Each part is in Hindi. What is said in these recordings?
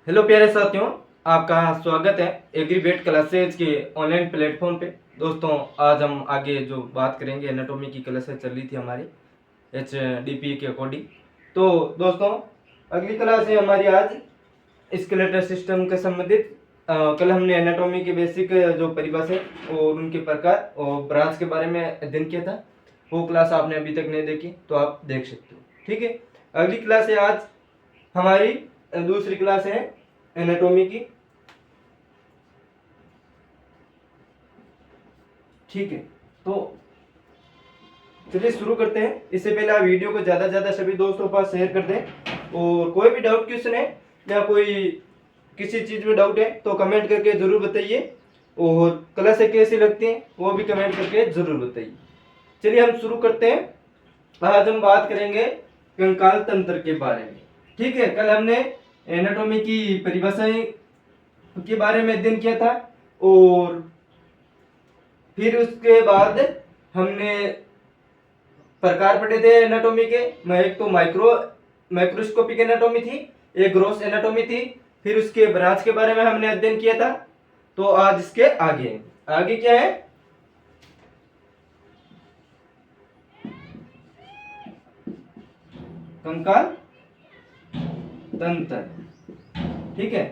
हेलो प्यारे साथियों, आपका स्वागत है एग्रीवेट क्लासेज के ऑनलाइन प्लेटफॉर्म पे। दोस्तों, आज हम आगे जो बात करेंगे, एनाटॉमी की क्लासेज चल रही थी हमारी HDP के अकॉर्डिंग। तो दोस्तों, अगली क्लास है हमारी आज स्केलेटल सिस्टम के संबंधित। कल हमने एनाटॉमी के बेसिक जो परिभाषा और उनके प्रकार और ब्रांच के बारे में अध्ययन किया था। वो क्लास आपने अभी तक नहीं देखी तो आप देख सकते हो। ठीक है, अगली क्लास है आज हमारी दूसरी क्लास है एनाटॉमी की। ठीक है, तो चलिए शुरू करते हैं। इससे पहले आप वीडियो को ज़्यादा से ज़्यादा सभी दोस्तों के पास शेयर कर दें, और कोई भी डाउट क्वेश्चन है या कोई किसी चीज़ में डाउट है तो कमेंट करके ज़रूर बताइए, और क्लासें कैसी लगती हैं वो भी कमेंट करके ज़रूर बताइए। चलिए हम शुरू करते हैं। आज हम बात करेंगे कंकाल तंत्र के बारे में। ठीक है, कल हमने एनाटॉमी की परिभाषाएं के बारे में अध्ययन किया था, और फिर उसके बाद हमने प्रकार पढ़े थे एनाटॉमी के। एक तो माइक्रोस्कोपिक एनाटॉमी थी, एक ग्रॉस एनाटॉमी थी। फिर उसके ब्रांच के बारे में हमने अध्ययन किया था। तो आज इसके आगे आगे क्या है, कंकाल तंत्र। ठीक है,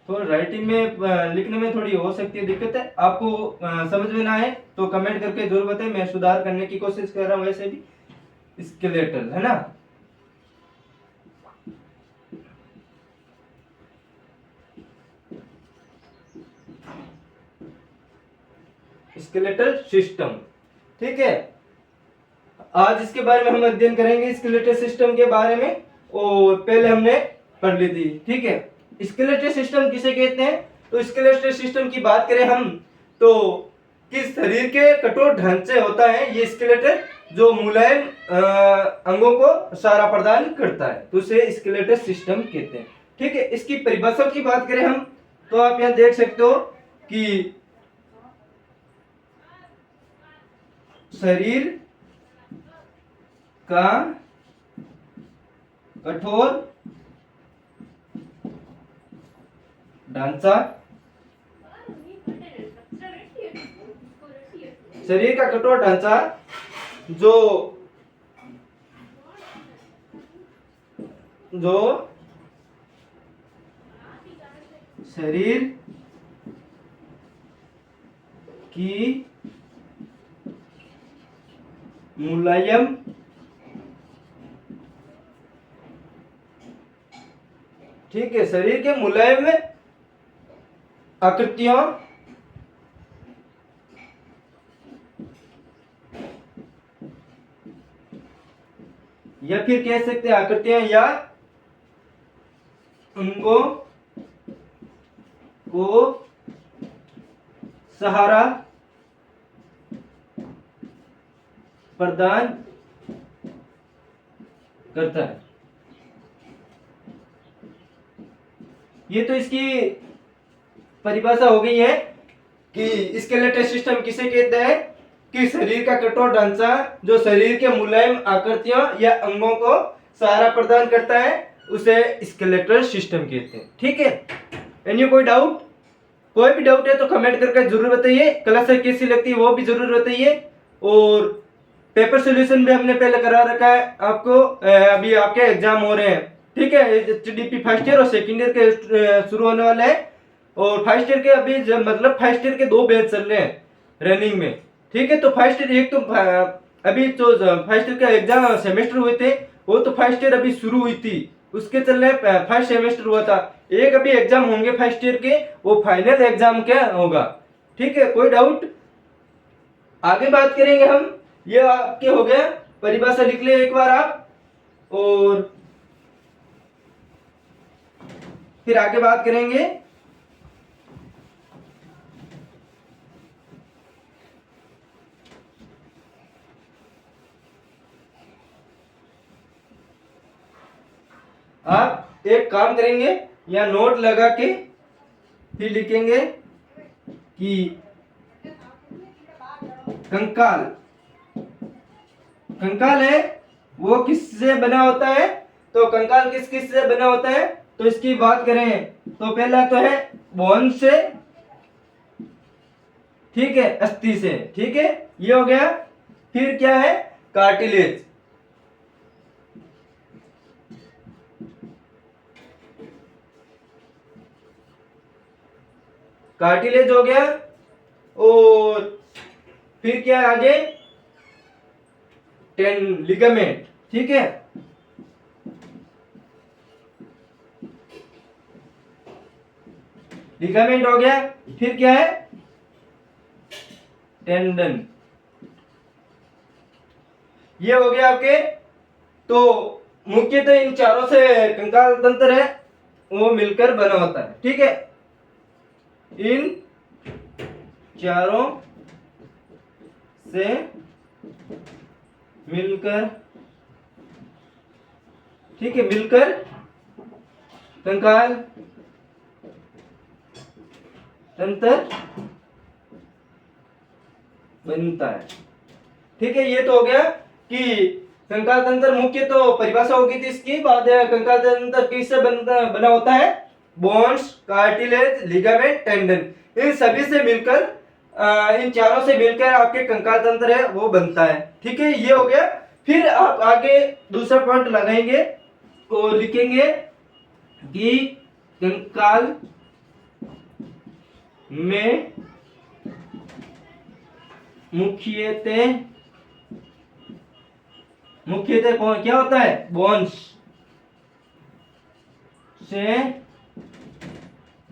तो राइटिंग में लिखने में थोड़ी हो सकती है दिक्कत है, आपको समझ में ना आए तो कमेंट करके जरूर बताएं, मैं सुधार करने की कोशिश कर रहा हूं। वैसे भी स्केलेटल है ना, स्केलेटल सिस्टम। ठीक है, आज इसके बारे में हम अध्ययन करेंगे स्केलेटल सिस्टम के बारे में, और पहले हमने पढ़ ली थी। ठीक है, स्केलेटल सिस्टम किसे कहते हैं? तो स्केलेटल सिस्टम की बात करें हम तो किस शरीर के कठोर ढांचे होता है ये स्केलेटल, जो मुलायम अंगों को सहारा प्रदान करता है, तो उसे स्केलेटल सिस्टम कहते हैं। ठीक है, इसकी परिभाषा की बात करें हम तो आप यहाँ देख सकते हो कि शरीर का कठोर ढांचा, शरीर का कठोर ढांचा जो शरीर की मुलायम ठीक है, शरीर के मुलायम आकृतियों या फिर कह सकते हैं आकृतियां या अंगों को सहारा प्रदान करता है। ये तो इसकी परिभाषा हो गई है कि स्केलेटल सिस्टम किसे कहते हैं, कि शरीर का कठोर ढांचा जो शरीर के मुलायम आकृतियों या अंगों को सहारा प्रदान करता है, उसे स्केलेटल सिस्टम कहते हैं। ठीक है, एनी कोई डाउट? कोई भी डाउट है तो कमेंट करके जरूर बताइए, क्लास कैसी लगती है वो भी जरूर बताइए। और पेपर सोल्यूशन भी हमने पहले करा रखा है आपको, अभी आपके एग्जाम हो रहे हैं। ठीक है, HDP फर्स्ट ईयर और सेकेंड ईयर के शुरू होने वाले हैं, और फर्स्ट ईयर के अभी मतलब फर्स्ट ईयर के 2 बैच चल रहे हैं रनिंग में। ठीक है, तो फर्स्ट ईयर एक तो अभी जो फर्स्ट ईयर का एग्जाम सेमेस्टर हुए थे वो तो फर्स्ट ईयर अभी शुरू हुई थी, उसके चल रहे फर्स्ट सेमेस्टर हुआ था। एक अभी एग्जाम होंगे फर्स्ट ईयर के, वो फाइनल एग्जाम क्या होगा। ठीक है, कोई डाउट? आगे बात करेंगे हम। ये आपके हो गया, परिभाषा लिख ले एक बार आप, और फिर आगे बात करेंगे। आप एक काम करेंगे, या नोट लगा के फिर लिखेंगे कि कंकाल, कंकाल है वो किससे बना होता है? तो कंकाल किस किस से बना होता है, तो इसकी बात करें तो पहला तो है बोन से, ठीक है, अस्थि से, ठीक है, ये हो गया। फिर क्या है, कार्टिलेज, कार्टिलेज हो गया। और फिर क्या है आगे, लिगामेंट, ठीक है, लिगामेंट हो गया। फिर क्या है, टेंडन, ये हो गया आपके। तो मुख्यतः इन चारों से कंकाल तंत्र है वो मिलकर बना होता है, ठीक है, इन चारों से मिलकर, ठीक है, मिलकर कंकाल तंत्र बनता है, ठीक है। ये तो हो गया कि कंकाल तंत्र मुख्य तो परिभाषा होगी थी इसकी बाद, कंकाल तंत्र किससे बना होता है, बोन्स, कार्टिलेज, लिगामेंट, टेंडन, इन सभी से मिलकर इन चारों से मिलकर आपके कंकाल तंत्र है वो बनता है, ठीक है, ये हो गया। फिर आप आगे दूसरा पॉइंट लगाएंगे और लिखेंगे कि कंकाल में मुख्यतः कौन क्या होता है, बोन्स से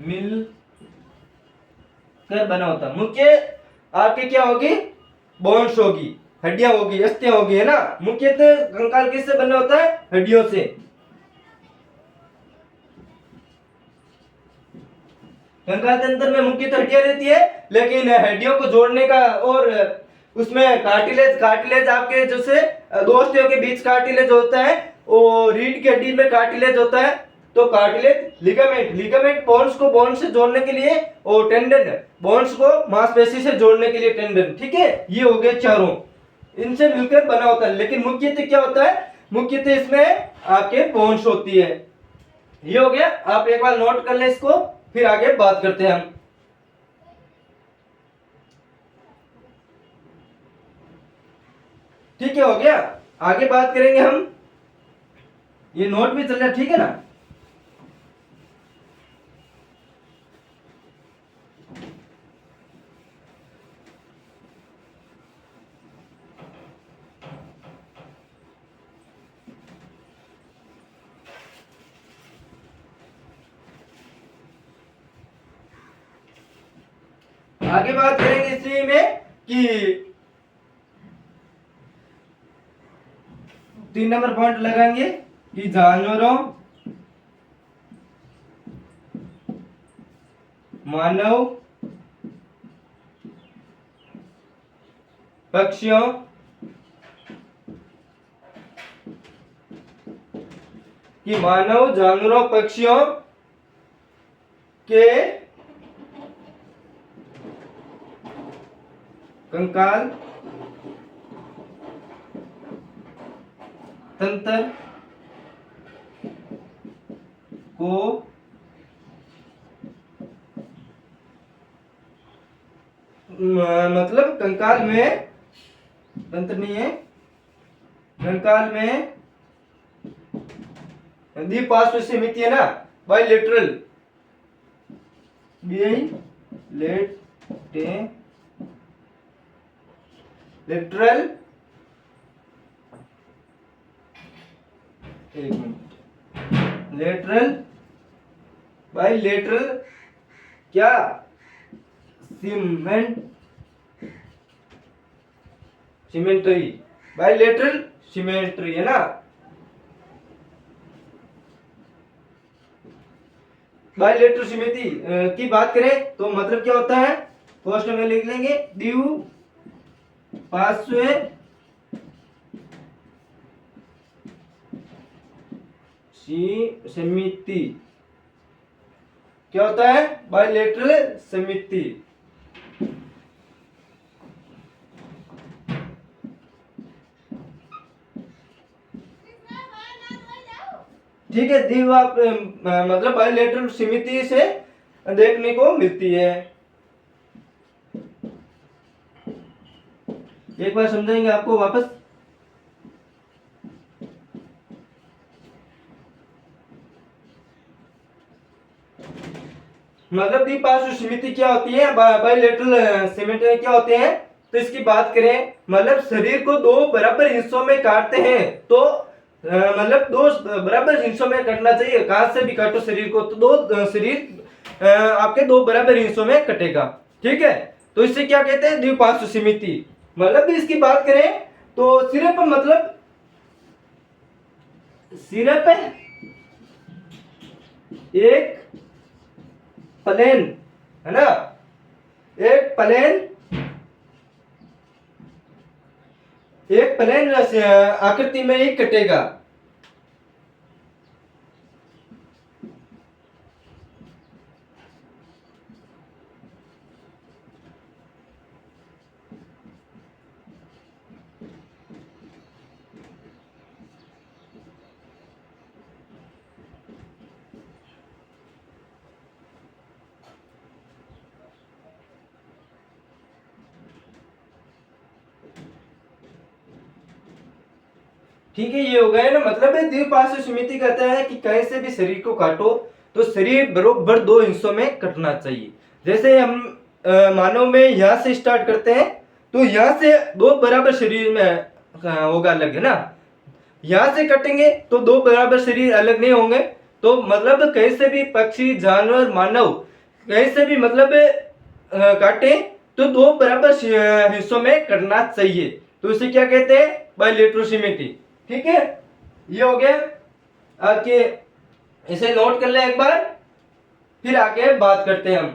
मिलकर बना होता है। मुख्य आपके क्या होगी, बोन्स होगी, हड्डियां होगी, अस्थियां होगी, है ना। मुख्यतः कंकाल किससे बना होता है, हड्डियों से। कंकाल तंत्र में मुख्यतः हड्डियां रहती है, लेकिन हड्डियों को जोड़ने का और उसमें कार्टिलेज आपके जैसे दो अस्थियों के बीच कार्टिलेज होता है और रीढ़ की हड्डी में कार्टिलेज होता है, तो कार्टिलेज, लिगामेंट बोन्स को बोन्स से जोड़ने के लिए, और टेंडन बोन्स को मांसपेशी से जोड़ने के लिए टेंडन, ठीक है, ये हो गए चारों, इनसे मिलकर बना होता है। लेकिन मुख्यतः क्या होता है, मुख्यतः इसमें आपके बोन्स होती है, ये हो गया। आप एक बार नोट कर ले इसको, फिर आगे बात करते हैं हम। ठीक है, हो गया, आगे बात करेंगे हम, ये नोट भी चल रहा है, ठीक है ना। आगे बात करेंगे इसी में कि 3 नंबर पॉइंट लगाएंगे कि जानवरों, मानव, पक्षियों, कि मानव, जानवरों, पक्षियों के कंकाल तंत्र को मतलब कंकाल में तंत्र नहीं है, कंकाल में द्विपार्श्व समिति है ना, बाइलेटरल, लेटरल, एक मिनट, लेटरल, बाइलेटरल क्या, सिमेट्री, बाइलेटरल सिमेट्री, है ना। बाइलेटरल सिमेट्री की बात करें तो मतलब क्या होता है, फर्स्ट में लिख लेंगे द्विपार्श्व समिति, क्या होता है, बाइलेटरल समिति। ठीक है, मतलब बायलैटरल सिमिट्री से देखने को मिलती है। एक बार समझाएंगे आपको वापस। मतलब द्विपार्श्व सिमिट्री क्या होती है, बायलैटरल सिमिट्री क्या होते हैं, तो इसकी बात करें, मतलब शरीर को दो बराबर हिस्सों में काटते हैं तो मतलब दो बराबर हिस्सों में काटना चाहिए। कहां से भी काटो शरीर को तो दो शरीर आपके दो बराबर हिस्सों में कटेगा। ठीक है, तो इससे क्या कहते हैं, द्विपार्श्व सिमिट्री। मतलब इसकी बात करें तो सिर्फ मतलब सिर्फ एक प्लेन है ना, एक प्लेन आकृति में ही कटेगा। ठीक है, ये हो गया ना, मतलब द्विपार्श्व सिमिट्री कहता है कि कहीं से भी शरीर को काटो तो शरीर बरोबर दो हिस्सों में कटना चाहिए। जैसे हम मानव में यहाँ से स्टार्ट करते हैं तो यहाँ से दो बराबर शरीर में होगा अलग, है ना। यहाँ से कटेंगे तो दो बराबर शरीर अलग नहीं होंगे। तो मतलब कहीं से भी पक्षी, जानवर, मानव कहीं से भी मतलब काटे तो दो बराबर हिस्सों में कटना चाहिए। तो इसे क्या कहते हैं, बायलैटरल सिमिट्री। ठीक है, ये हो गया। आगे इसे नोट कर ले एक बार, फिर आगे बात करते हैं हम।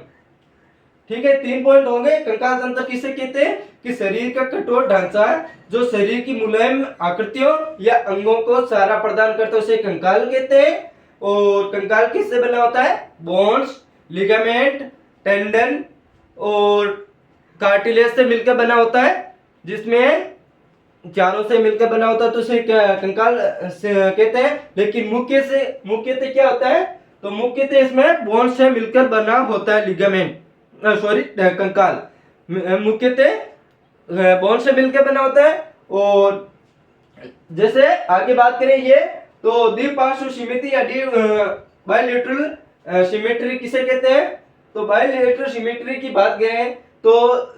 ठीक है, 3 पॉइंट होंगे। कंकाल तंत्र किसे कहते हैं, कि शरीर का कठोर ढांचा जो शरीर की मुलायम आकृतियों या अंगों को सहारा प्रदान करता है उसे कंकाल कहते हैं। और कंकाल किससे बना होता है, बोन्स, लिगामेंट, टेंडन और कार्टिलेज से मिलकर बना होता है, जिसमें चारों से मिलकर बना होता है तो उसे कंकाल से कहते हैं। लेकिन मुख्यतः क्या होता है, तो मुख्यतः इसमें बोन से मिलकर बना होता है लिगामेंट, सॉरी कंकाल मुख्यतः बोन से मिलकर बना होता है। और जैसे आगे बात करें ये, तो द्विपार्श्व सिमिट्री या बायलैटरल सिमिट्री किसे कहते हैं, तो बायलैटरल सिमिट्री की बात करें तो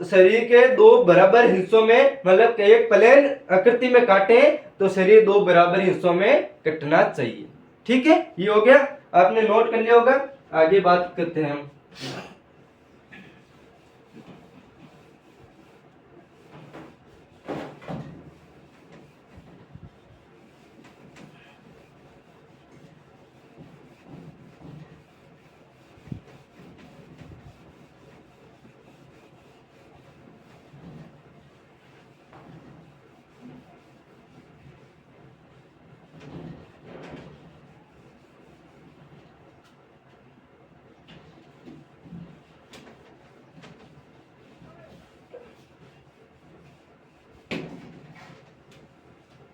शरीर के दो बराबर हिस्सों में, मतलब एक प्लेन आकृति में काटे तो शरीर दो बराबर हिस्सों में कटना चाहिए। ठीक है, ये हो गया, आपने नोट कर लिया होगा। आगे बात करते हैं हम।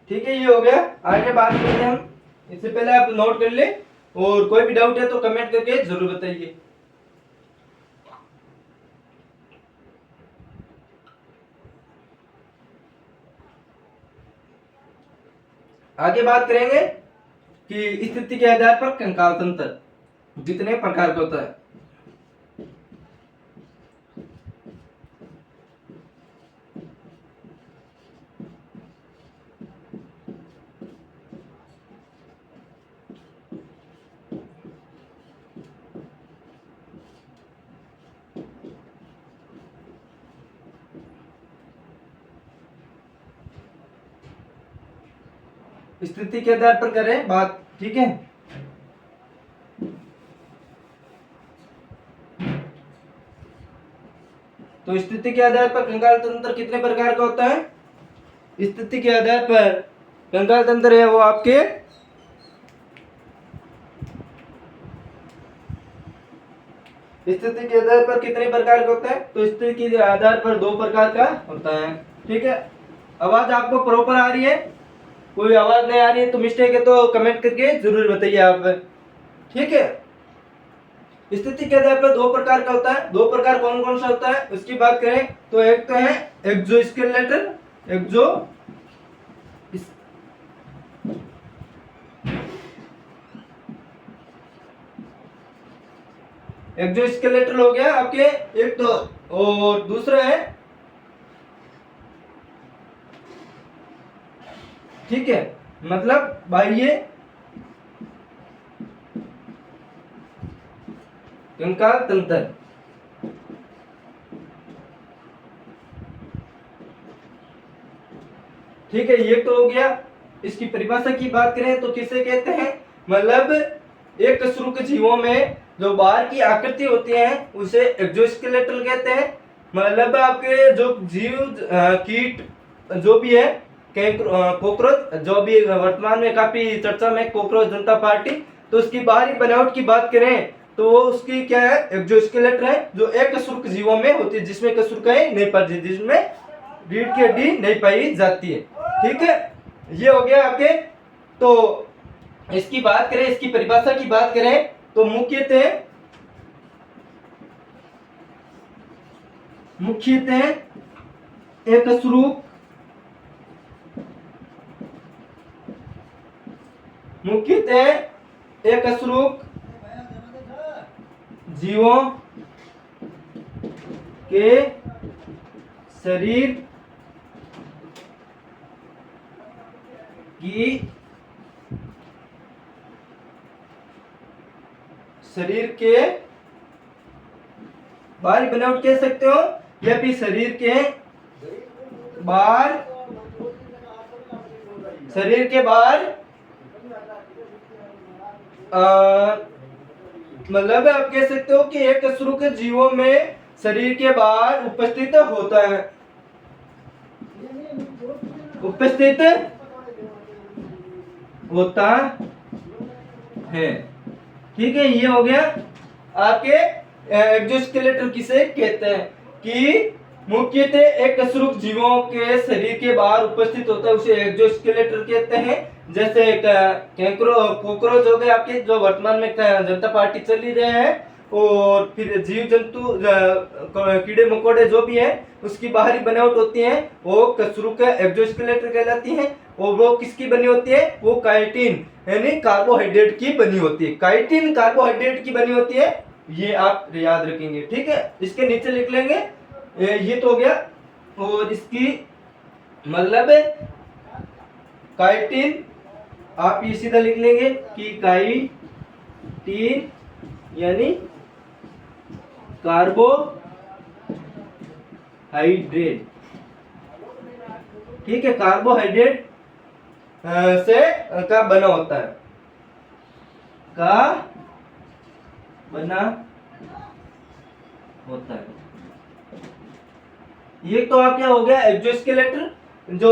ठीक है, ये हो गया। आगे बात करते हैं हम। इससे पहले आप नोट कर ले, और कोई भी डाउट है तो कमेंट करके जरूर बताइए। आगे बात करेंगे कि स्थिति के आधार पर कंकाल तंत्र कितने प्रकार का होता है। स्थिति के आधार पर करें बात, ठीक है। तो स्थिति के आधार पर कंकाल तंत्र कितने प्रकार का होता है। स्थिति के आधार पर कंकाल तंत्र है वो आपके स्थिति के आधार पर कितने प्रकार का होता है, तो स्थिति के आधार पर दो प्रकार का होता है। ठीक है, आवाज आपको प्रॉपर आ रही है। कोई आवाज नहीं आ रही है तो मिस्टेक है तो कमेंट करके जरूर बताइए आप। ठीक है, स्थिति कहते हैं दो प्रकार का होता है। दो प्रकार कौन कौन सा होता है उसकी बात करें तो एक तो है एक्सोस्केलेटल, एक्सो एक्सोस्केलेटल हो गया आपके एक तो, और दूसरा है, ठीक है, मतलब बाह्य कंकाल तंत्र। ठीक है, ये तो हो गया। इसकी परिभाषा की बात करें तो किसे कहते हैं, मतलब एक कशेरुक जीवों में जो बाहर की आकृति होती है उसे एक्सोस्केलेटल कहते हैं। मतलब आपके जो जीव कीट जो भी है, कॉकरोच जो भी वर्तमान में काफी चर्चा में कॉकरोच जनता पार्टी, तो उसकी बाहरी बनावट की बात करें तो उसकी क्या है, एक्सोस्केलेटल है, जो एक कशेरुक जीवों में होती है जिसमें कशेरुकाएं नहीं पाई, जिसमें रीढ़ की हड्डी नहीं पाई जाती है। ठीक है, ये हो गया आपके। तो इसकी बात करें, इसकी परिभाषा की बात करें तो मुख्यतः एक कशेरुक, मुख्यतः एक कशेरुक जीवों के शरीर के बाहरी बनावट कह सकते हो, या फिर शरीर के बाहर, शरीर के बाहर मतलब आप कह सकते हो कि एक कशेरुक जीवों में शरीर के बाहर उपस्थित होता है, उपस्थित होता है। ठीक है, ये हो गया आपके एक्सोस्केलेटल किसे कहते हैं, कि मुख्यतः एक कशेरुक जीवों के शरीर के बाहर उपस्थित होता है उसे एक्सोस्केलेटल कहते हैं। जैसे कॉकरोच हो गए आपके जो वर्तमान में जनता पार्टी चल ही रहे हैं, और फिर जीव जंतु कीड़े मकोड़े जो भी है उसकी बाहरी बनावट होती है वो कशेरुक एक्सोस्केलेटल कहलाती है। और वो किसकी बनी होती है, वो काइटिन यानी कार्बोहाइड्रेट की बनी होती है, काइटिन कार्बोहाइड्रेट की बनी होती है, ये आप याद रखेंगे। ठीक है, इसके नीचे लिख लेंगे, ये तो हो गया। और इसकी मतलब काइटिन आप ये सीधा लिख लेंगे कि काइटिन यानी कार्बोहाइड्रेट। ठीक है, कार्बोहाइड्रेट से का बना होता है, का बना होता है। ये तो आप क्या हो गया एक्सोस्केलेटल, जो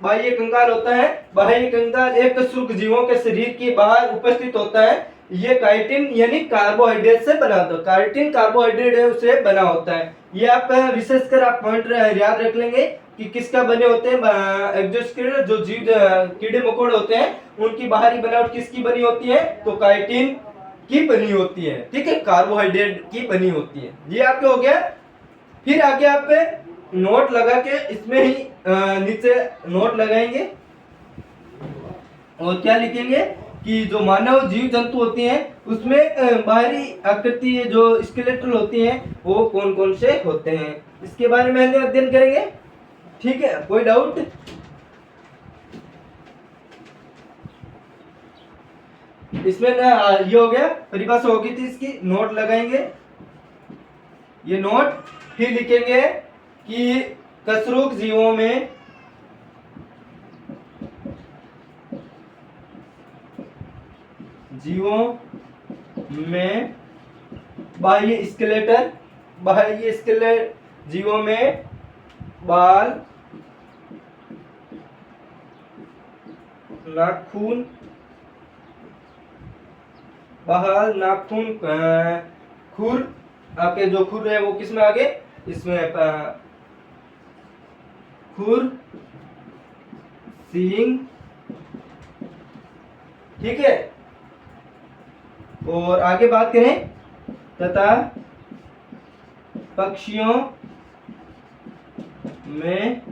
बाह्य कंकाल होता है, बाह्य कंकाल एक कशेरुक जीवों के शरीर के बाहर उपस्थित होता है, ये काइटिन यानी कार्बोहाइड्रेट से बना होता है, काइटिन कार्बोहाइड्रेट है उससे बना होता है। ये आप विशेषकर आप पॉइंट याद रख लेंगे कि किसका बने होते हैं, एक्सोस्केलेटल जो जीव कीड़े मकोड़े होते हैं उनकी बाहरी बनावट किसकी बनी होती है, तो काइटिन की बनी होती है। ठीक है, कार्बोहाइड्रेट की बनी होती है। ये आपके हो गया। फिर आगे आप नोट लगा के इसमें ही नीचे नोट लगाएंगे और क्या लिखेंगे कि जो मानव जीव जंतु होती हैं उसमें बाहरी आकृति जो स्केलेटल होती हैं वो कौन कौन से होते हैं, इसके बारे में अध्ययन करेंगे। ठीक है, कोई डाउट? इसमें ना ये हो गया, परिभाषा होगी थी इसकी, नोट लगाएंगे, ये नोट। फिर लिखेंगे कि कशेरुक जीवों में बाह्य स्केलेटल जीवों में बाल, नाखून, बहाल, नाखून, खुर, आपके जो खुर है वो किसमें आगे, इसमें खुर, सींग, ठीक है। और आगे बात करें, तथा पक्षियों में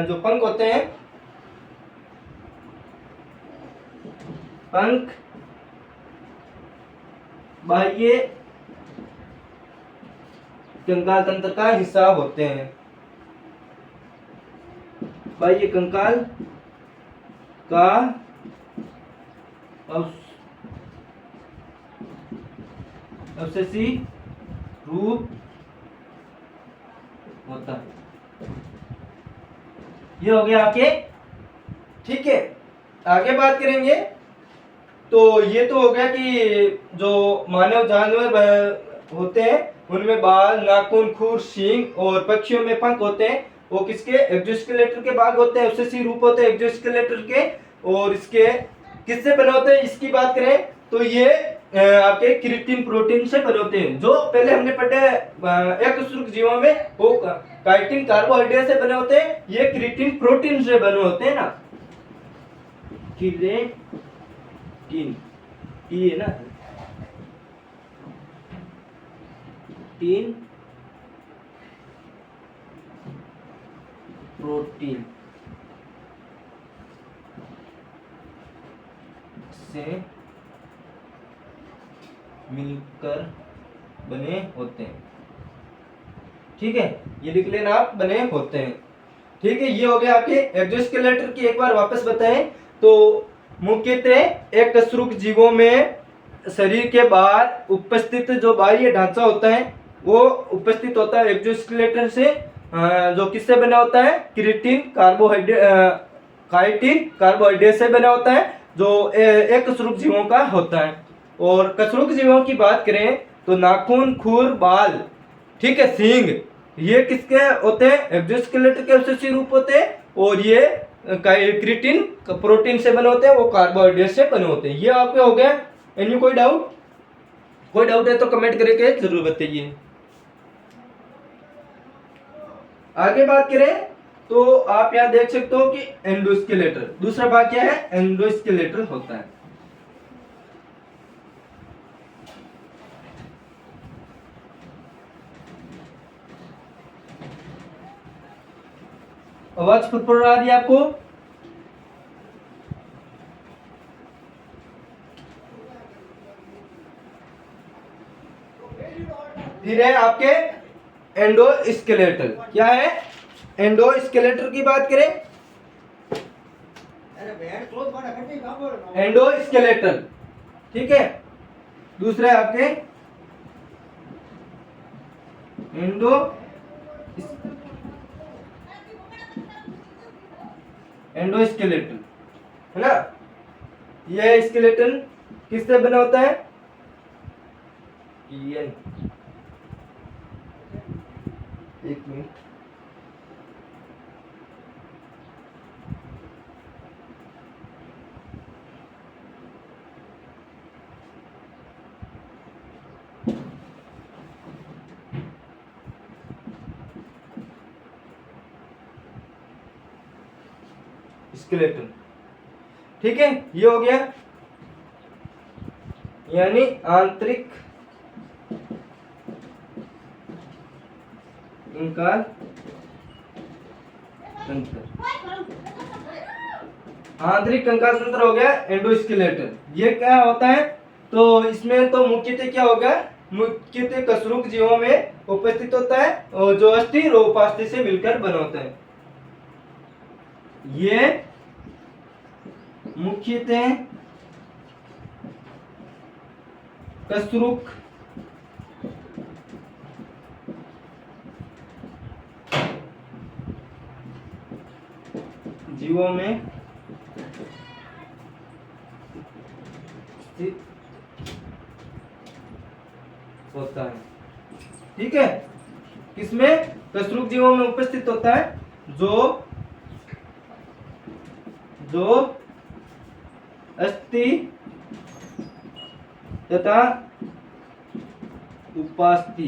जो पंख होते हैं, पंख बाह्य कंकाल तंत्र का हिस्सा होते हैं। बाह्य कंकाल का अवशेषी रूप होता है। ये हो गया आपके, ठीक है। आगे बात करेंगे, तो ये तो हो गया कि जो मानव जानवर होते हैं उनमें बाल, नाखून, खुर, सींग, और पक्षियों में पंख होते हैं। वो किसके? एक्सोस्केलेटन के भाग होते हैं, अवशेषी रूप होते हैं एक्सोस्केलेटन के। और इसके किससे बने होते हैं, इसकी बात करें तो ये आपके क्रिएटिन प्रोटीन से बने होते हैं। जो पहले हमने पढ़े एक कशेरुक जीवों में वो काइटिन कार्बोहाइड्रेट से बने होते हैं, ये क्रिएटिन प्रोटीन से बने होते हैं ना। क्रिएटिन टी है ना, टीन प्रोटीन से मिलकर बने होते हैं। ठीक है, ये लिख लेना आप, बने होते हैं। ठीक है, ये हो गया आपके एक्सोस्केलेटन की। एक बार वापस बताएं तो मुख्यतः एक कशेरुक जीवों में शरीर के बाहर उपस्थित जो बाह्य ढांचा होता है वो उपस्थित होता है एक्सोस्केलेटन से, जो किससे बना होता है? क्रिएटिन कार्बोहाइड्रेट से बना होता है, जो एक कशेरुक जीवों का होता है। और कशेरुक जीवों की बात करें तो नाखून, खुर, बाल, ठीक है, सींग, ये किसके होते हैं? एक्सोस्केलेटन के अवशेषी रूप होते हैं। और ये क्रिएटिन प्रोटीन से बने होते हैं, वो कार्बोहाइड्रेट से बने होते हैं। ये आपके हो गया। एनी कोई डाउट? कोई डाउट है तो कमेंट करके जरूर बताइए। आगे बात करें तो आप यहां देख सकते हो कि एंडोस्केलेटन, दूसरा भाग क्या है? एंडोस्केलेटन होता है। आवाज फुरफुर आ रही है आपको? फिर है आपके एंडोस्केलेटन। क्या है? एंडोस्केलेटन की बात करें, एंडोस्केलेटन, ठीक है। दूसरा है आपके एंडोस्केलेटन, है ना। यह स्केलेटन किससे बना होता है? एक मिनट, स्केलेटन, ठीक है। ये हो गया, यानी आंतरिक कंकाल तंत्र। आंतरिक कंकाल तंत्र हो गया एंडोस्केलेटन। ये क्या होता है? तो इसमें तो मुख्यतः क्या होगा? मुख्यतः कशेरुक जीवों में उपस्थित होता है, और जो अस्थि और उपास्थि से मिलकर बना होता है। ये मुख्यतः कशेरुक जीवों में स्थित होता है। ठीक है, किसमें? कशेरुक जीवों में उपस्थित होता है, जो अस्थि तथा उपास्थि,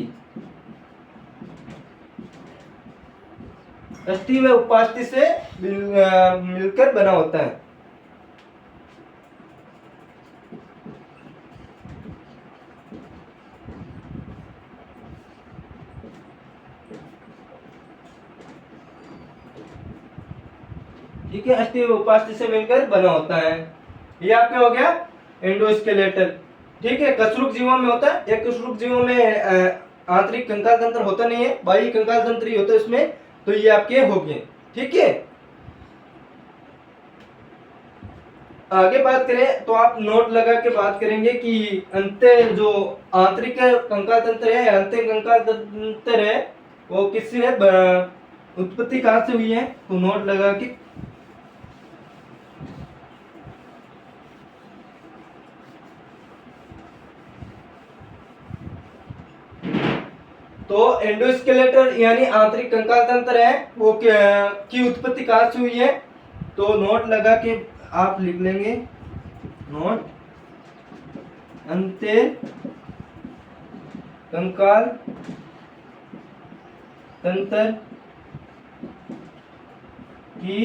अस्थि व उपास्थि से मिलकर बना होता है। ठीक है, अस्थि उपास्थि से मिलकर बना होता है। ये आपका हो गया एंडोस्केलेटल। ठीक है, कशेरुक जीवों में होता है। एक कशेरुक जीवों में आंतरिक कंकाल तंत्र होता नहीं है, बाह्य कंकाल तंत्र ही होता है इसमें। तो ये आपके हो गए। ठीक है, आगे बात करें तो आप नोट लगा के बात करेंगे कि अंत्य जो आंतरिक कंकाल तंत्र है, अंत्य कंकाल तंत्र है, वो किससे है, उत्पत्ति कहाँ से हुई है, तो नोट लगा के तो एंडोस्केलेटल यानी आंतरिक कंकाल तंत्र है वो की उत्पत्ति कहाँ से हुई है, तो नोट लगा के आप लिख लेंगे, नोट अंत्य कंकाल तंत्र की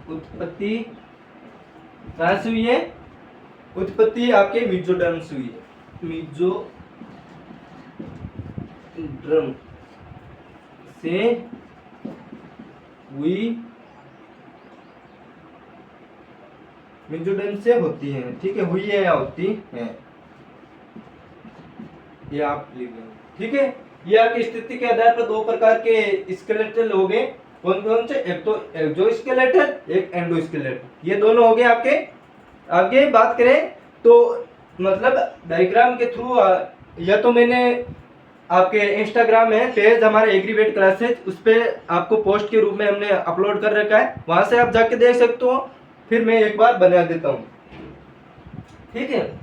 उत्पत्ति कहाँ से हुई है, उत्पत्ति आपके मीजोडर्म से हुई है, मीजोडर्म से हुई, मीजोडर्म से होती है। ठीक है, हुई है या होती है, ये आप लिख लेंगे। ठीक है, ये आपकी स्थिति के आधार पर दो प्रकार के स्केलेटल हो गए। कौन कौन से, एक तो एक्सोस्केलेटल, एक एंडोस्केलेटल, ये दोनों हो गए आपके। आगे बात करें तो मतलब डायग्राम के थ्रू, या तो मैंने आपके इंस्टाग्राम है पेज हमारे एग्रीवेट क्लासेज, उस पर आपको पोस्ट के रूप में हमने अपलोड कर रखा है, वहां से आप जाके देख सकते हो। फिर मैं एक बार बना देता हूँ। ठीक है,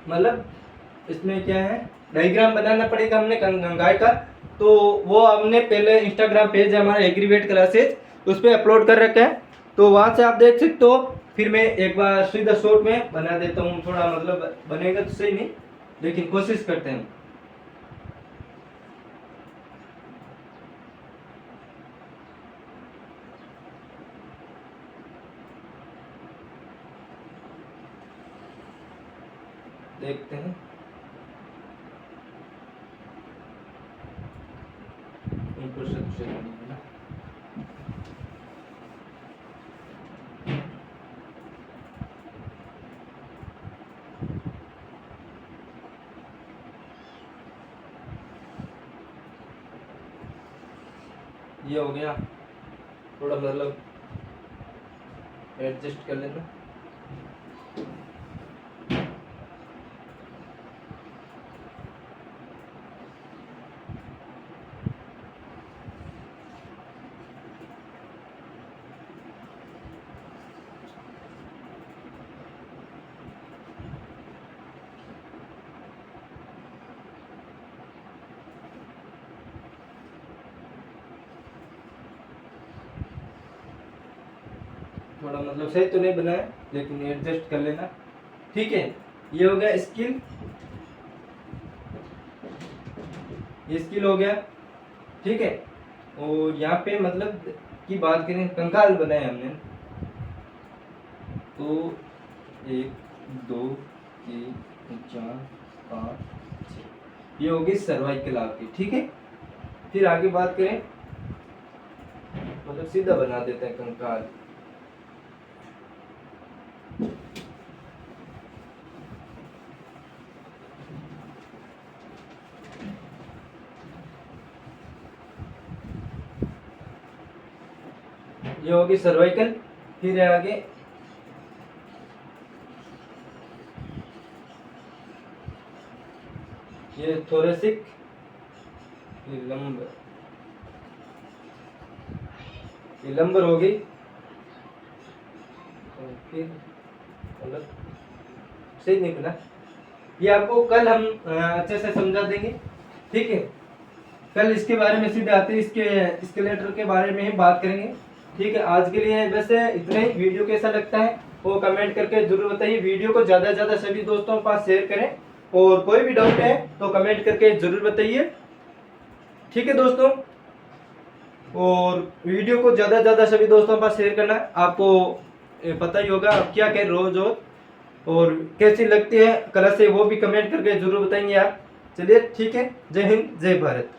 मतलब इसमें क्या है, डायग्राम बनाना पड़ेगा हमने गाय का, तो वो हमने पहले इंस्टाग्राम पेज है हमारा एग्रीवेट क्लासेज, उस पर अपलोड कर रखा है, तो वहां से आप देख सकते हो। फिर मैं एक बार सीधा शॉर्ट में बना देता हूँ, थोड़ा मतलब बनेगा तो सही नहीं, लेकिन कोशिश करते हैं। देखते हैं, ये हो गया, थोड़ा मतलब एडजस्ट कर लेना। थोड़ा मतलब सही तो नहीं बनाया, लेकिन एडजस्ट कर लेना। ठीक है, ये हो गया स्किल, ये स्किल हो गया। ठीक है, और यहाँ पे मतलब की बात करें, कंकाल बनाए हमने, तो 1 2 3 4 5 6, ये होगी सर्वाइकल आपकी। ठीक है, फिर आगे बात करें, मतलब सीधा बना देते हैं कंकाल। ये होगी सर्वाइकल, फिर है आगे ये थोरेसिक, ये लंबर, ये लंबर हो गई, और फिर मतलब सही नहीं बना, ये आपको कल हम अच्छे से समझा देंगे। ठीक है, कल इसके बारे में सीधे आते हैं, इसके स्केलेटर के बारे में ही बात करेंगे। ठीक है, आज के लिए वैसे इतना ही। वीडियो कैसा लगता है वो कमेंट करके जरूर बताइए। वीडियो को ज़्यादा से ज़्यादा सभी दोस्तों के पास शेयर करें, और कोई भी डाउट है तो कमेंट करके ज़रूर बताइए। ठीक है दोस्तों, और वीडियो को ज़्यादा से ज़्यादा सभी दोस्तों के पास शेयर करना। आपको पता ही होगा आप क्या करें रोज़ रोज़, और कैसी लगती है क्लास से वो भी कमेंट करके ज़रूर बताएंगे आप। चलिए ठीक है, जय हिंद जय भारत।